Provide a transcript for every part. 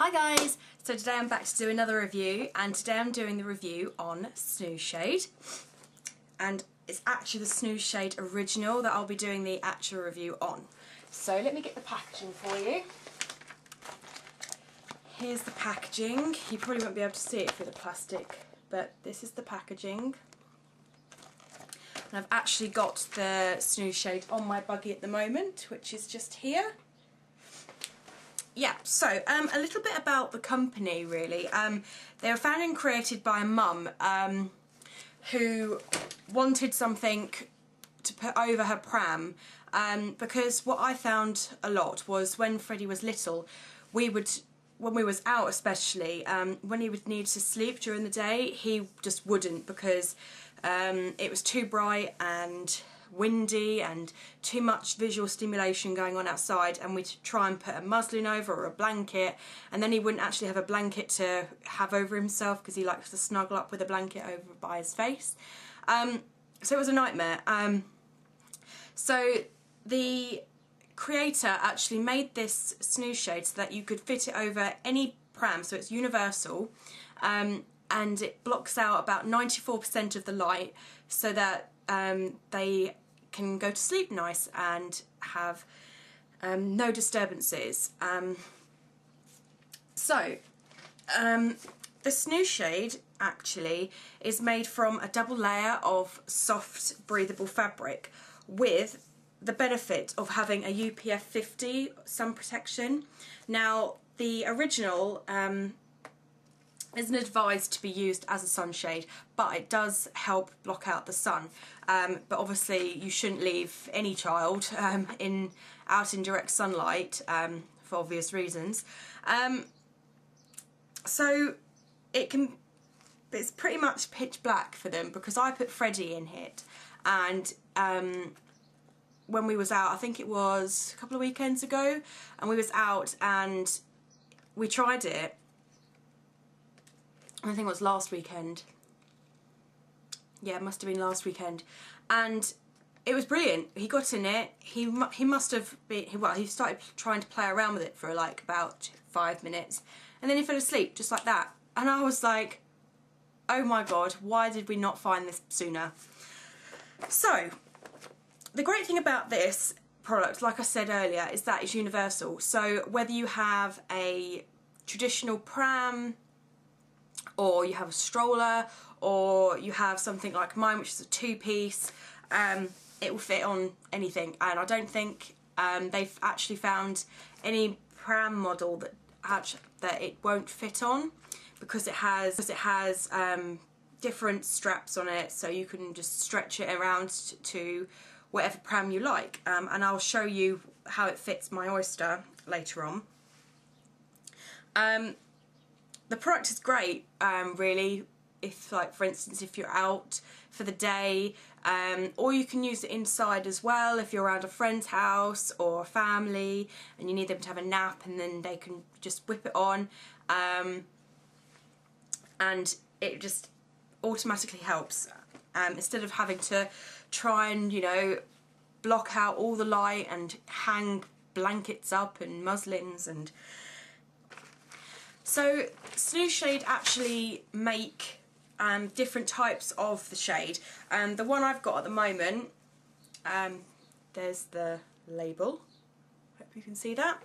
Hi guys! So today I'm back to do another review, and today I'm doing the review on SnoozeShade, and it's actually the SnoozeShade original that I'll be doing the actual review on. So let me get the packaging for you. Here's the packaging. You probably won't be able to see it through the plastic, but this is the packaging. And I've actually got the SnoozeShade on my buggy at the moment, which is just here. Yeah, so a little bit about the company really. They were founded and created by a mum who wanted something to put over her pram, because what I found a lot was when Freddie was little, when we was out especially, when he would need to sleep during the day, he just wouldn't, because it was too bright and windy and too much visual stimulation going on outside, and we'd try and put a muslin over or a blanket, and then he wouldn't actually have a blanket to have over himself because he likes to snuggle up with a blanket over by his face. So it was a nightmare. So the creator actually made this SnoozeShade so that you could fit it over any pram, so it's universal, and it blocks out about 94% of the light so that they can go to sleep nice and have no disturbances. The SnoozeShade actually is made from a double layer of soft breathable fabric with the benefit of having a UPF 50 sun protection. Now the original isn't advised to be used as a sunshade, but it does help block out the sun. But obviously you shouldn't leave any child out in direct sunlight for obvious reasons. So it's pretty much pitch black for them, because I put Freddie in it, and when we was out, I think it was a couple of weekends ago, and we was out and we tried it. I think it was last weekend. Yeah, it must have been last weekend. And it was brilliant. He got in it. He must have been, well, he started trying to play around with it for like about 5 minutes. And then he fell asleep, just like that. And I was like, oh my God, why did we not find this sooner? So, the great thing about this product, like I said earlier, is that it's universal. So whether you have a traditional pram, or you have a stroller, or you have something like mine, which is a two-piece, it will fit on anything. And I don't think they've actually found any pram model that it won't fit on, because it has different straps on it, so you can just stretch it around to whatever pram you like. And I'll show you how it fits my Oyster later on. The product is great, really, if, like, for instance, if you're out for the day, or you can use it inside as well if you're around a friend's house or a family and you need them to have a nap, and then they can just whip it on, and it just automatically helps, instead of having to try and, you know, block out all the light and hang blankets up and muslins. And so SnoozeShade actually make different types of the shade. The one I've got at the moment, there's the label, hope you can see that.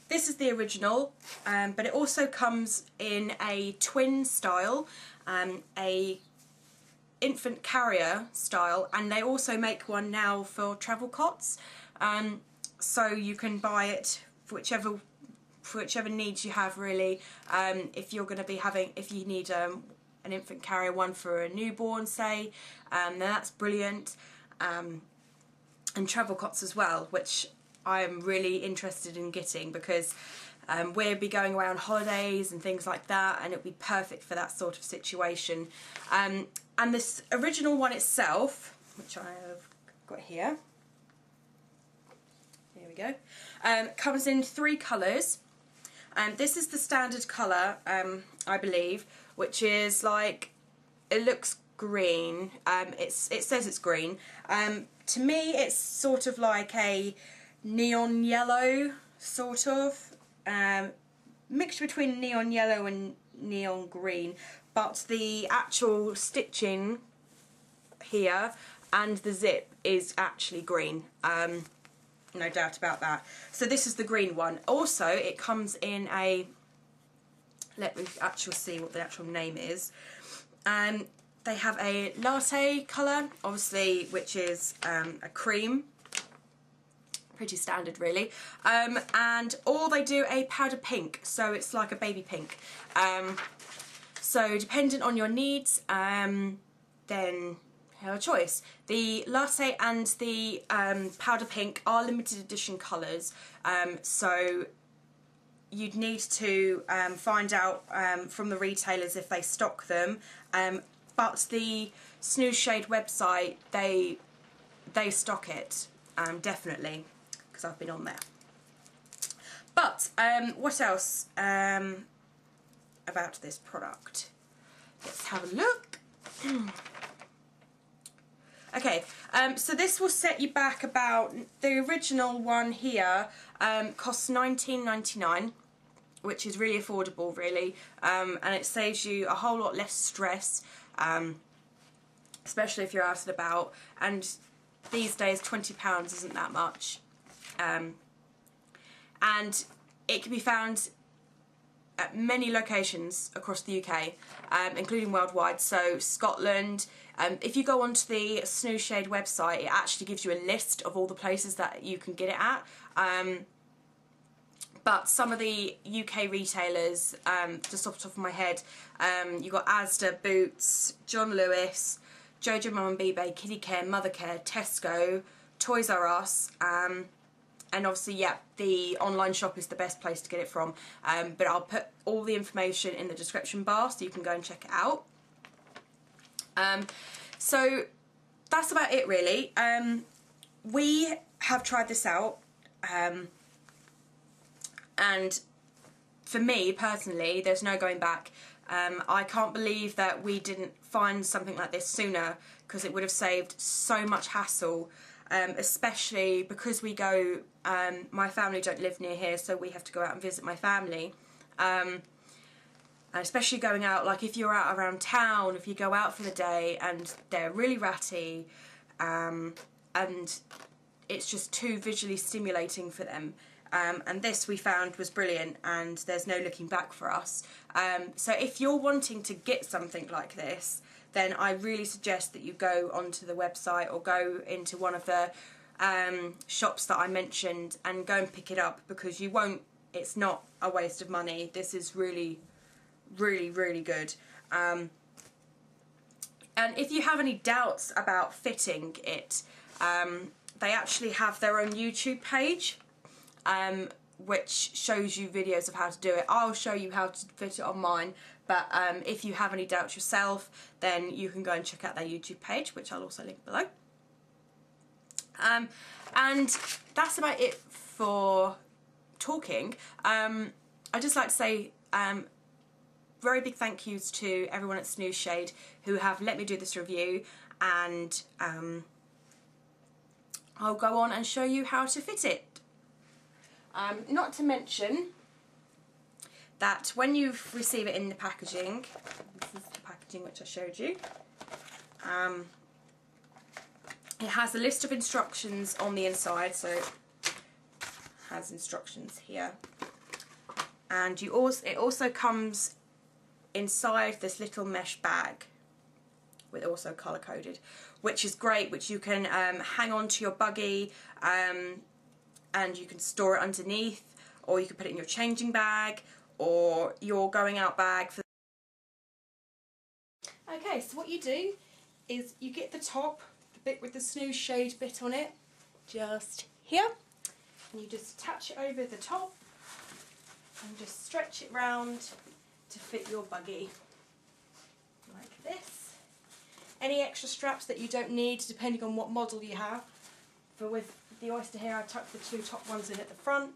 This is the original, but it also comes in a twin style, a infant carrier style, and they also make one now for travel cots. So you can buy it for whichever needs you have, really. If you're going to be if you need an infant carrier one for a newborn, say, then that's brilliant. And travel cots as well, which I am really interested in getting, because we'll be going around holidays and things like that, and it'll be perfect for that sort of situation. And this original one itself, which I have got here, there we go, comes in 3 colours. This is the standard colour, I believe, which is like, it looks green. It says it's green. To me, it's sort of like a neon yellow, sort of. mixture between neon yellow and neon green, but the actual stitching here and the zip is actually green. No doubt about that. So this is the green one. Also, it comes in a, let me actually see what the actual name is. They have a latte colour, obviously, which is a cream. Pretty standard, really. Or they do a powder pink, so it's like a baby pink. So dependent on your needs, then you have a choice. The latte and the powder pink are limited edition colours, so you'd need to find out from the retailers if they stock them. But the SnoozeShade website, they stock it, definitely, because I've been on there. But what else about this product? Let's have a look. Okay, so this will set you back about, the original one here costs $19.99, which is really affordable, really, and it saves you a whole lot less stress, especially if you're out and about, and these days £20 isn't that much, and it can be found at many locations across the UK, including worldwide, so Scotland. If you go onto the SnoozeShade website, it actually gives you a list of all the places that you can get it at. But some of the UK retailers, just off the top of my head, you've got Asda, Boots, John Lewis, Jojo Mum and Bebe, Kiddie Care, Mother Care, Tesco, Toys R Us, and obviously, yeah, the online shop is the best place to get it from. But I'll put all the information in the description bar so you can go and check it out. So that's about it, really. We have tried this out, and for me personally, there's no going back. I can't believe that we didn't find something like this sooner, because it would have saved so much hassle, especially because we go, my family don't live near here, so we have to go out and visit my family. And especially going out, like if you're out around town, if you go out for the day and they're really ratty, and it's just too visually stimulating for them. And this we found was brilliant, and there's no looking back for us. So if you're wanting to get something like this, then I really suggest that you go onto the website or go into one of the shops that I mentioned and go and pick it up, because you won't, it's not a waste of money. This is really, really, really good. And if you have any doubts about fitting it, they actually have their own YouTube page, which shows you videos of how to do it. I'll show you how to fit it on mine, but if you have any doubts yourself, then you can go and check out their YouTube page, which I'll also link below. And that's about it for talking. I'd just like to say very big thank yous to everyone at SnoozeShade who have let me do this review, and I'll go on and show you how to fit it. Not to mention that when you receive it in the packaging, this is the packaging which I showed you, it has a list of instructions on the inside, so it has instructions here, and it also comes inside this little mesh bag, with also colour coded, which is great, which you can hang on to your buggy, and you can store it underneath, or you can put it in your changing bag or your going out bag. Okay, so what you do is you get the top, the bit with the SnoozeShade bit on it, just here, and you just attach it over the top and just stretch it round to fit your buggy, like this. Any extra straps that you don't need, depending on what model you have. For with the Oyster here, I tuck the two top ones in at the front,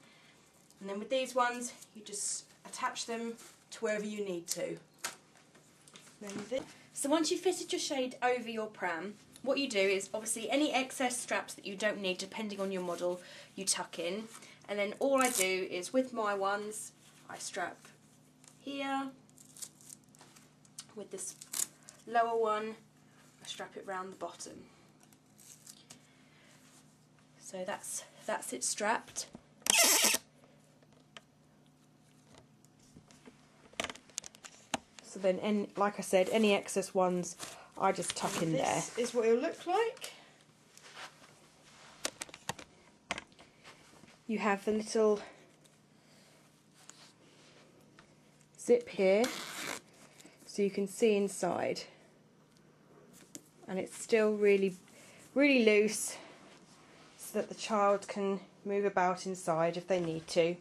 and then with these ones, you just attach them to wherever you need to. So once you've fitted your shade over your pram, what you do is obviously any excess straps that you don't need, depending on your model, you tuck in, and then all I do is with my ones, I strap here. With this lower one, I strap it round the bottom. So that's it strapped. So then, like I said, any excess ones I just tuck in there. This is what it'll look like. You have the little zip here, so you can see inside, and it's still really loose, so that the child can move about inside if they need to.